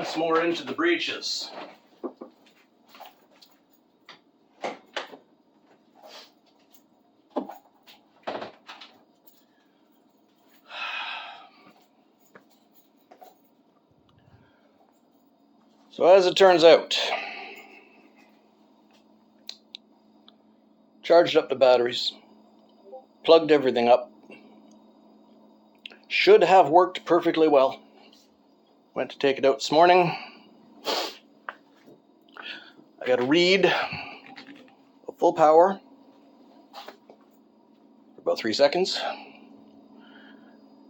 once more into the breeches. So as it turns out, charged up the batteries, plugged everything up, should have worked perfectly well. Went to take it out this morning. I got a read of full power for about 3 seconds,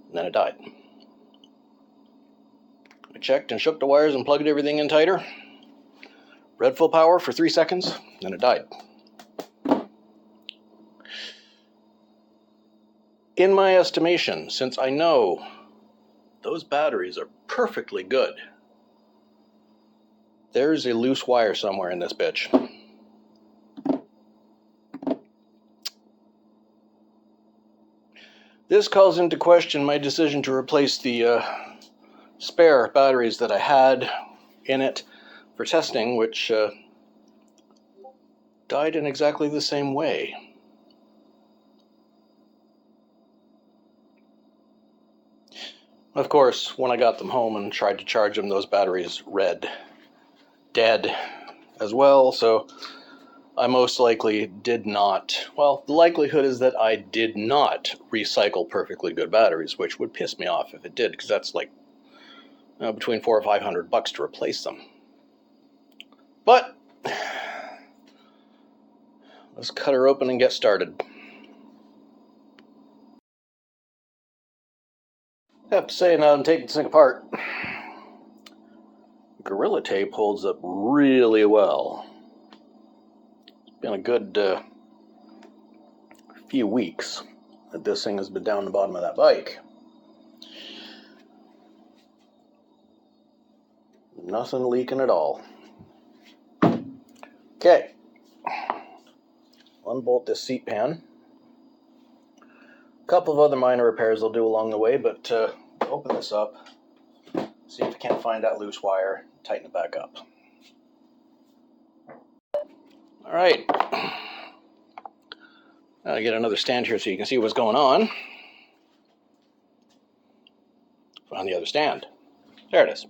and then it died. I checked and shook the wires and plugged everything in tighter. Read full power for 3 seconds, then it died. In my estimation, since I know those batteries are perfectly good, there's a loose wire somewhere in this bitch. This calls into question my decision to replace the spare batteries that I had in it for testing, which died in exactly the same way. Of course, when I got them home and tried to charge them, those batteries read dead as well, so I most likely did not. Well, the likelihood is that I did not recycle perfectly good batteries, which would piss me off if it did, because that's like between $400 or $500 to replace them. But let's cut her open and get started. I have to say, now I'm taking this thing apart, Gorilla Tape holds up really well. It's been a good few weeks that this thing has been down the bottom of that bike. Nothing leaking at all. Okay. Unbolt this seat pan. A couple of other minor repairs I'll do along the way, but open this up, see if I can't find that loose wire, tighten it back up. All right. Now I get another stand here so you can see what's going on. Found the other stand. There it is.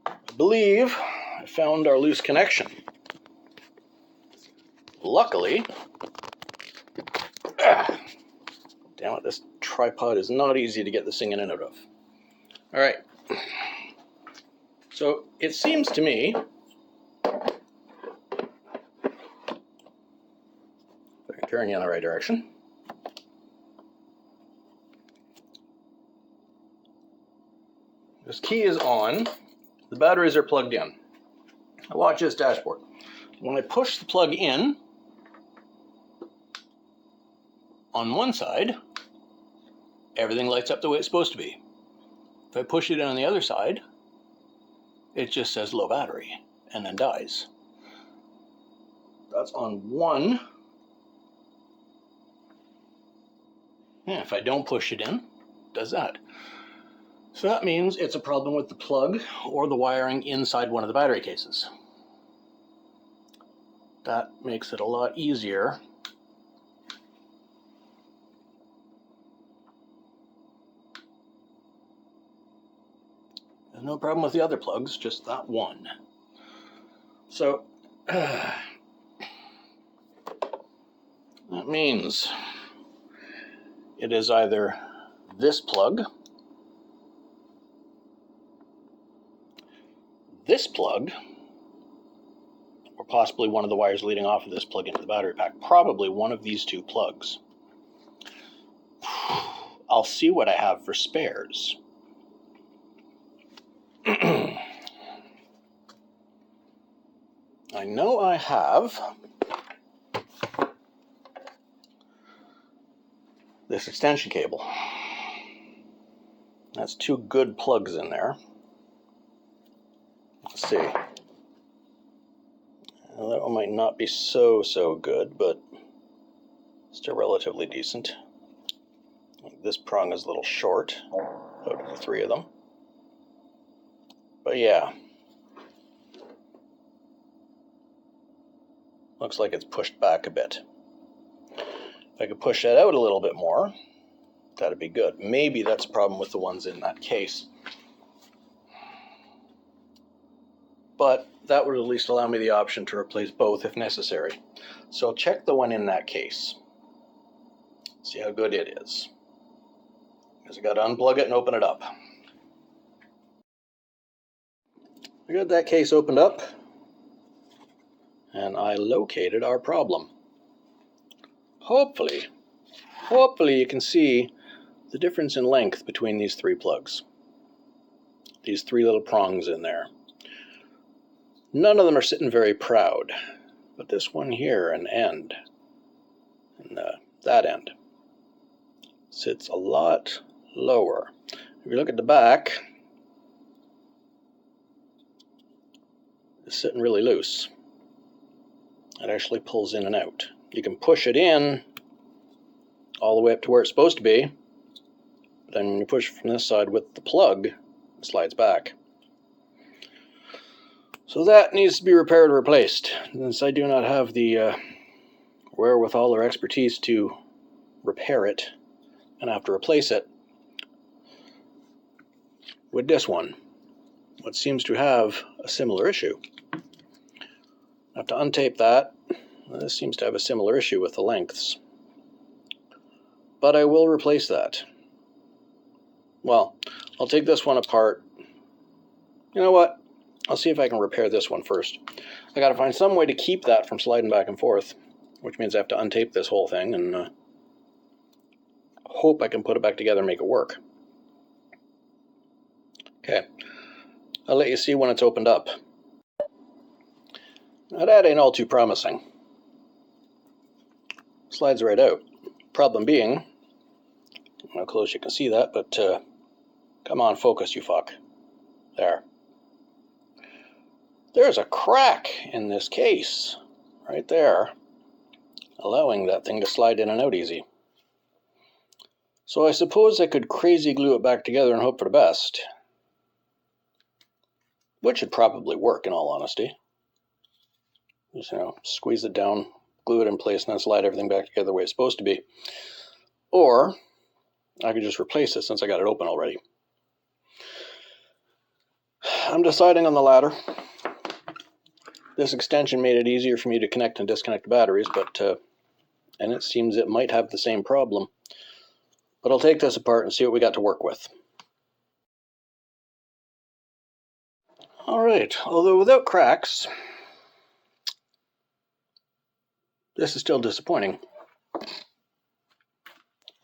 I believe I found our loose connection. Luckily, damn it, this tripod is not easy to get this thing in and out of. All right. So it seems to me, if I can turn you in the right direction, this key is on, the batteries are plugged in. Now watch this dashboard. When I push the plug in on one side, everything lights up the way it's supposed to be. If I push it in on the other side, it just says low battery and then dies. That's on one. Yeah, if I don't push it in, it does that. So that means it's a problem with the plug or the wiring inside one of the battery cases. That makes it a lot easier. There's no problem with the other plugs, just that one. So that means it is either this plug, or possibly one of the wires leading off of this plug into the battery pack. Probably one of these two plugs. I'll see what I have for spares. I know I have this extension cable. That's 2 good plugs in there. Let's see. Well, that one might not be so good, but still relatively decent. This prong is a little short. out of the three of them. But yeah, looks like it's pushed back a bit. If I could push that out a little bit more, that'd be good. Maybe that's a problem with the ones in that case. But that would at least allow me the option to replace both if necessary. So I'll check the one in that case. See how good it is. Because I got to unplug it and open it up. I got that case opened up, and I located our problem. Hopefully you can see the difference in length between these three plugs. These three little prongs in there. None of them are sitting very proud, but this one here, and that end, sits a lot lower. If you look at the back, it's sitting really loose. It actually pulls in and out. You can push it in all the way up to where it's supposed to be, but then when you push from this side with the plug, it slides back. So that needs to be repaired or replaced. Since I do not have the wherewithal or expertise to repair it and have to replace it, with this one, what seems to have a similar issue. I have to untape that. This seems to have a similar issue with the lengths. But I will replace that. Well, I'll take this one apart. You know what? I'll see if I can repair this one first. I gotta find some way to keep that from sliding back and forth, which means I have to untape this whole thing and hope I can put it back together and make it work. Okay, I'll let you see when it's opened up. Now that ain't all too promising. Slides right out. Problem being, I don't know how close you can see that, but come on, focus, you fuck. There. There's a crack in this case, right there, allowing that thing to slide in and out easy. So I suppose I could crazy glue it back together and hope for the best. Which would probably work, in all honesty. Just, squeeze it down, glue it in place, and then slide everything back together the way it's supposed to be. Or I could just replace it since I got it open already. I'm deciding on the latter. This extension made it easier for me to connect and disconnect the batteries, and it seems it might have the same problem. But I'll take this apart and see what we got to work with. Alright, although without cracks, this is still disappointing.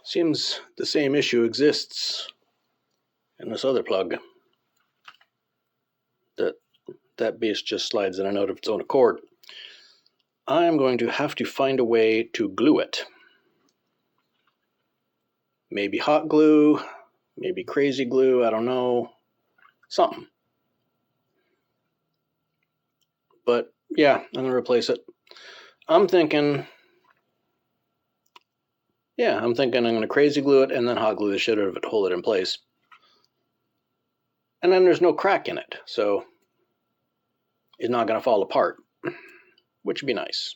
Seems the same issue exists in this other plug. That beast just slides in and out of its own accord. I'm going to have to find a way to glue it. Maybe hot glue, maybe crazy glue, I don't know. Something. But yeah, I'm going to replace it. I'm thinking I'm going to crazy glue it and then hot glue the shit out of it to hold it in place. And then there's no crack in it, so it's not going to fall apart, which would be nice.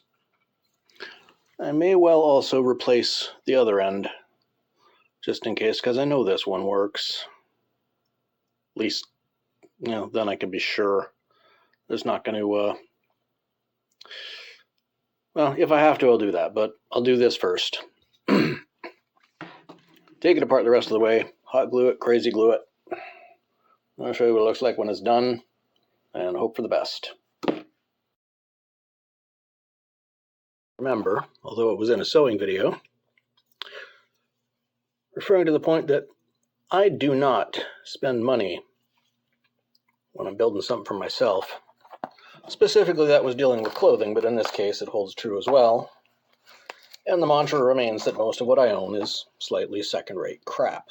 I may well also replace the other end, just in case, because I know this one works. At least, then I can be sure there's not going to, well, if I have to, I'll do that, but I'll do this first. Take it apart the rest of the way, hot glue it, crazy glue it. I'll show you what it looks like when it's done, and hope for the best. Remember, although it was in a sewing video, referring to the point that I do not spend money when I'm building something for myself. Specifically, that was dealing with clothing, but in this case, it holds true as well. And the mantra remains that most of what I own is slightly second-rate crap.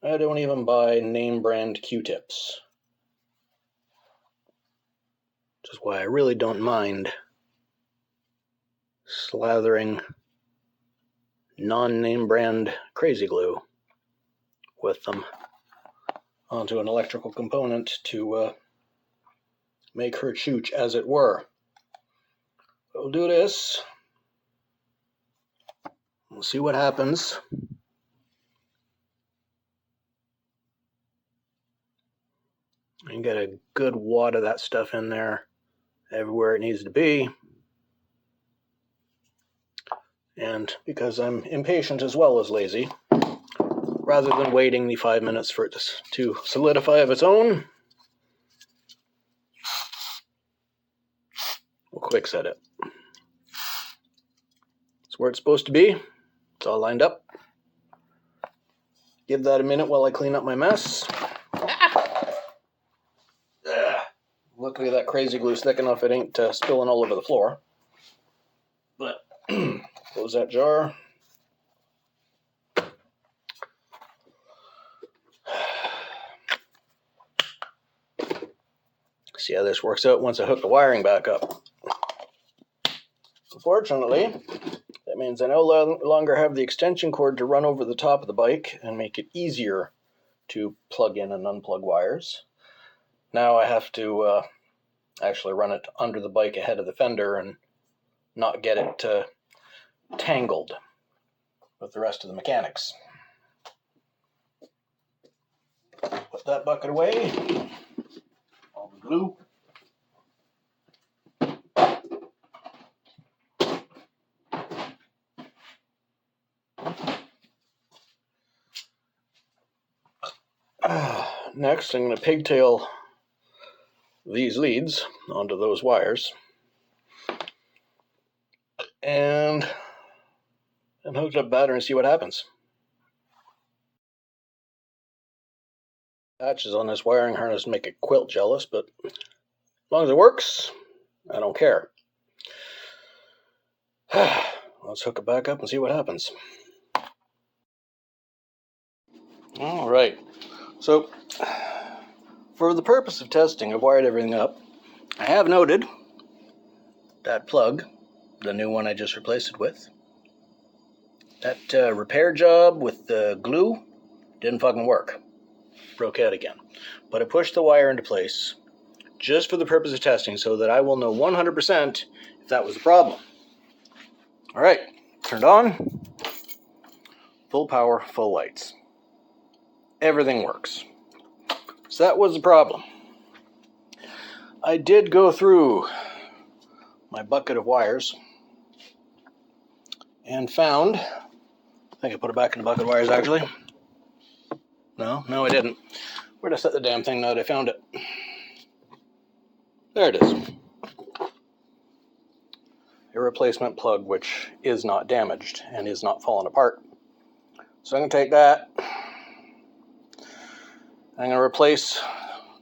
I don't even buy name-brand Q-tips. Which is why I really don't mind slathering non-name brand crazy glue with them onto an electrical component to make her chooch, as it were. We'll do this. We'll see what happens. And get a good wad of that stuff in there everywhere it needs to be. And because I'm impatient as well as lazy, rather than waiting the 5 minutes for it to solidify of its own, we'll quick set it. It's where it's supposed to be. It's all lined up. Give that a minute while I clean up my mess. Luckily that crazy glue's thick enough it ain't spilling all over the floor. But close that jar. See how this works out once I hook the wiring back up. Unfortunately, that means I no longer have the extension cord to run over the top of the bike and make it easier to plug in and unplug wires. Now I have to actually run it under the bike ahead of the fender and not get it tangled with the rest of the mechanics. Put that bucket away. All the glue. Next, I'm going to pigtail these leads onto those wires and hook up battery and see what happens. Patches on this wiring harness make a quilt jealous, but as long as it works, I don't care. Let's hook it back up and see what happens. All right. So, for the purpose of testing, I've wired everything up. I have noted that plug, the new one I just replaced it with, that repair job with the glue didn't fucking work. Broke out again. But I pushed the wire into place just for the purpose of testing so that I will know 100% if that was the problem. All right, turned on. Full power, full lights. Everything works. So that was the problem. I did go through my bucket of wires and found, I think I put it back in the bucket of wires actually. No, I didn't. Where'd I set the damn thing now that I found it? There it is. A replacement plug which is not damaged and is not falling apart. So I'm going to take that. I'm going to replace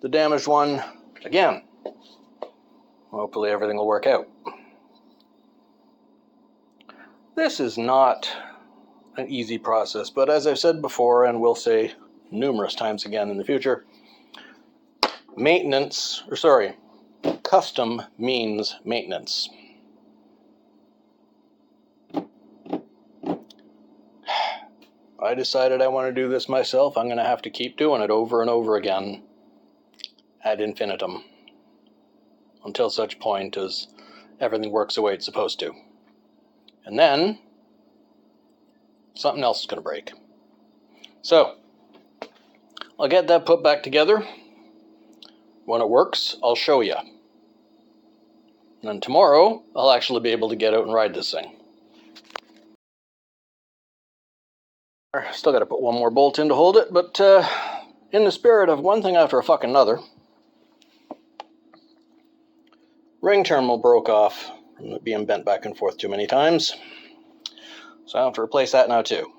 the damaged one again. Hopefully everything will work out. This is not an easy process, but as I've said before and will say numerous times again in the future, custom means maintenance. I decided I want to do this myself. I'm going to have to keep doing it over and over again ad infinitum until such point as everything works the way it's supposed to. And then something else is going to break. So I'll get that put back together. When it works, I'll show you. And then tomorrow, I'll actually be able to get out and ride this thing. Still got to put one more bolt in to hold it, but in the spirit of one thing after a fucking another, ring terminal broke off from it being bent back and forth too many times. So I have to replace that now too.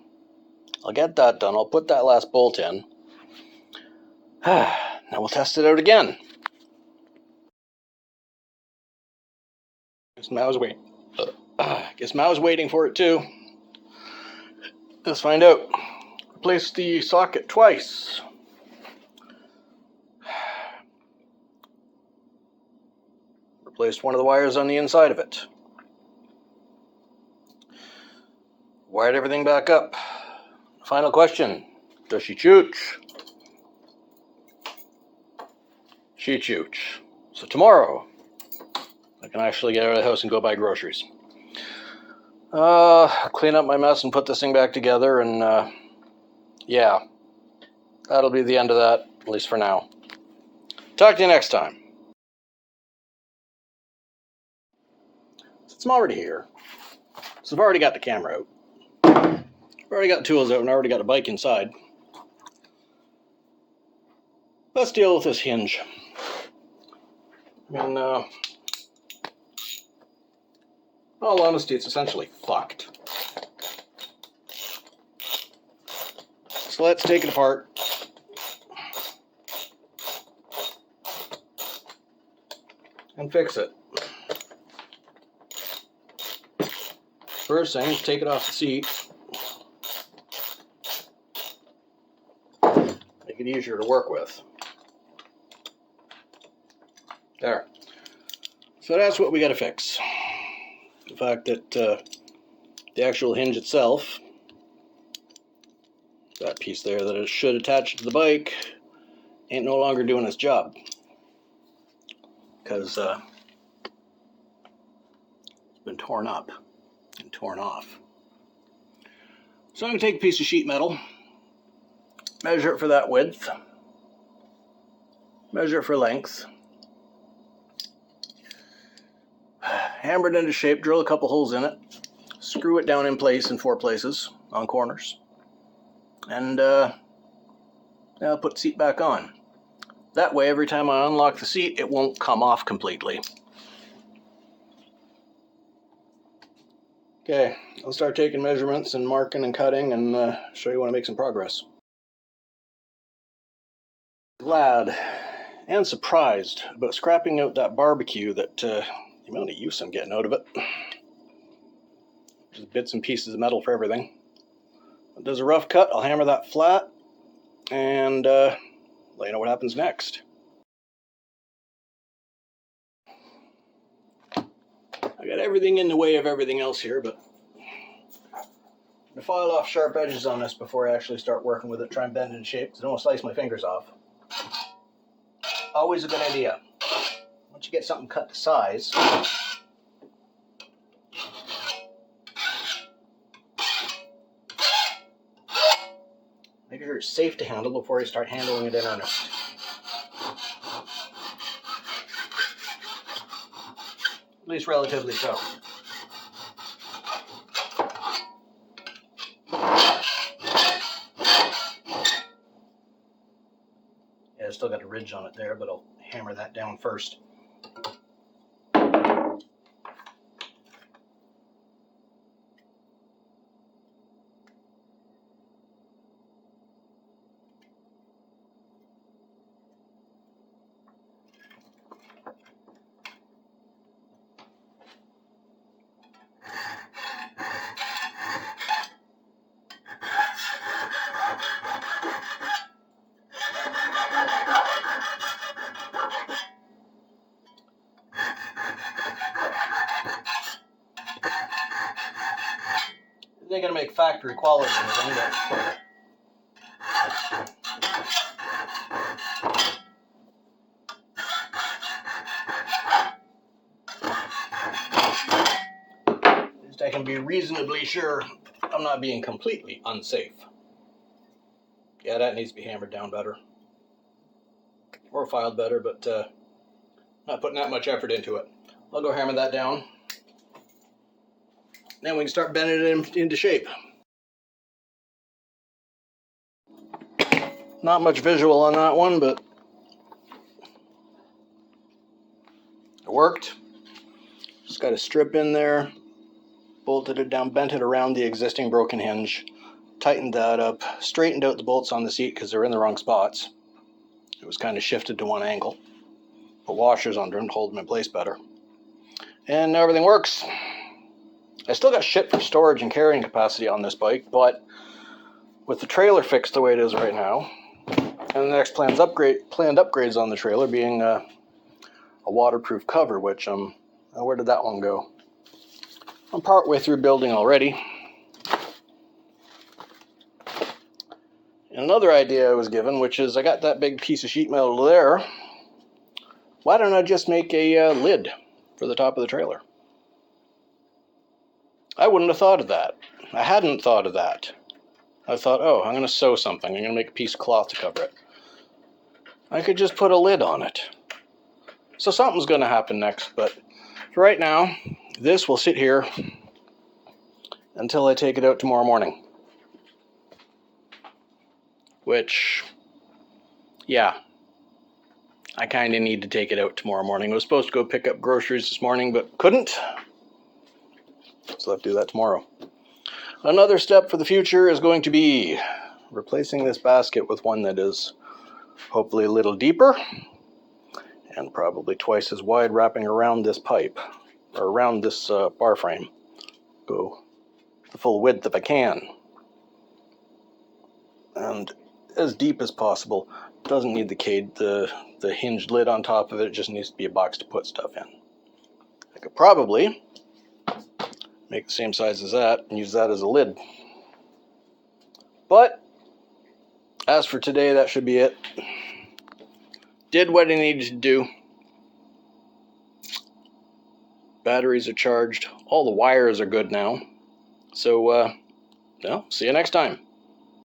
I'll get that done. I'll put that last bolt in. Now we'll test it out again. Guess Mao's waiting for it too. Let's find out. Replace the socket twice. Replaced one of the wires on the inside of it. wired everything back up. Final question. Does she chooch? She chooch. So tomorrow, I can actually get out of the house and go buy groceries. Clean up my mess and put this thing back together, and yeah, that'll be the end of that, at least for now. Talk to you next time. Since I'm already here, so I've already got the camera out, I've already got the tools out, and I already got a bike inside. Let's deal with this hinge. I mean, in all honesty, it's essentially fucked. So let's take it apart. And fix it. First thing is take it off the seat. Make it easier to work with. There. So that's what we got to fix. The fact that the actual hinge itself, that piece there that it should attach to the bike, ain't no longer doing its job. Because it's been torn up and torn off. So I'm going to take a piece of sheet metal, measure it for that width, measure it for length, hammer it into shape, drill a couple holes in it, screw it down in place in 4 places on corners, and now I'll put the seat back on. That way, every time I unlock the seat, it won't come off completely. Okay, I'll start taking measurements and marking and cutting and show you when I make some progress. Glad and surprised about scrapping out that barbecue, that the amount of use I'm getting out of it. Just bits and pieces of metal for everything. It does a rough cut, I'll hammer that flat and let you know what happens next. I got everything in the way of everything else here, but I'm going to file off sharp edges on this before I actually start working with it, try and bend it in shape, because I don't want to slice my fingers off. Always a good idea. Once you get something cut to size, make sure it's safe to handle before you start handling it in earnest. At least relatively so. Yeah, it's still got a ridge on it there, but I'll hammer that down first. They're going to make factory quality anything, but at least I can be reasonably sure I'm not being completely unsafe. Yeah, that needs to be hammered down better. Or filed better, but not putting that much effort into it. I'll go hammer that down. Then we can start bending it into shape. Not much visual on that one, but it worked. Just got a strip in there, bolted it down, bent it around the existing broken hinge, tightened that up, straightened out the bolts on the seat because they're in the wrong spots. It was kind of shifted to one angle. Put washers under them to hold them in place better. And now everything works. I still got shit for storage and carrying capacity on this bike, but with the trailer fixed the way it is right now, and the next planned upgrades on the trailer being a waterproof cover, which where did that one go? I'm part way through building already. another idea I was given, which is I got that big piece of sheet metal there. Why don't I just make a lid for the top of the trailer? I wouldn't have thought of that. I hadn't thought of that. I thought, oh, I'm going to sew something. I'm going to make a piece of cloth to cover it. I could just put a lid on it. So something's going to happen next, but for right now, this will sit here until I take it out tomorrow morning. Which, yeah, I kind of need to take it out tomorrow morning. I was supposed to go pick up groceries this morning, but couldn't. So I'll have to do that tomorrow. Another step for the future is going to be replacing this basket with one that is hopefully a little deeper and probably twice as wide, wrapping around this pipe, or around this bar frame. Go the full width if I can. And as deep as possible. Doesn't need the hinged lid on top of it. It just needs to be a box to put stuff in. I could probably make the same size as that and use that as a lid. But as for today, that should be it. Did what I needed to do. Batteries are charged. All the wires are good now. So, see you next time.